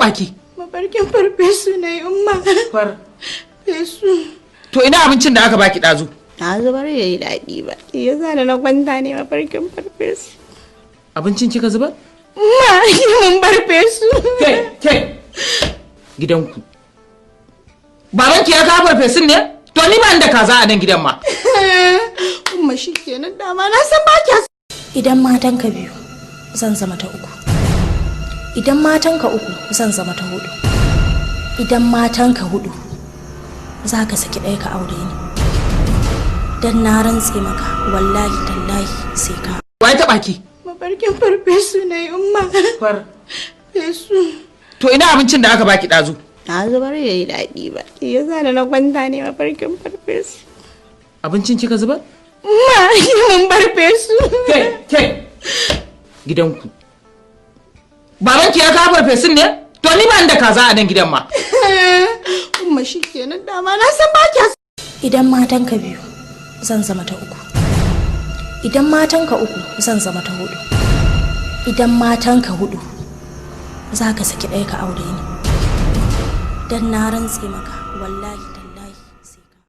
taɓa ki? Mafarkin farfesu na yi umma. Farfesu. To ina abincin da aka baki ɗazu? Na zubar ya yi daɗi ba. Ya sa da na kwanta ne mafarkin farfesu. Abincin kika zubar? Umma yi mun farfesu. Ke. Gidanku. Babanki ya kawo farfesun ne? To ni ba da kaza a nan gidan ma. Umma shi kenan dama na san ba kya. Idan matanka biyu zan zama ta uku. Idan matanka uku zan zama ta hudu. Idan matanka hudu za ka saki ɗaya ka aure ni. Dan na rantse maka wallahi tallahi sai ka. Wai taɓa ki? Mafarkin farfesu na yi umma. Farfesu. To ina abincin da aka baki ɗazu? Na zubar ya yi daɗi ba. Ya sa da na kwanta ne mafarkin farfesu. Abincin kika zubar? Umma yi mun farfesu. Ke. Gidanku. Babanki ya kawo farfesun ne? To ni ba da kaza a nan gidan ma. Umma shi kenan dama na san ba kya. Idan matanka biyu zan zama ta uku. Idan matanka uku zan zama ta hudu. Idan matanka hudu za ka saki ɗaya ka aure ni. Dan na rantse maka wallahi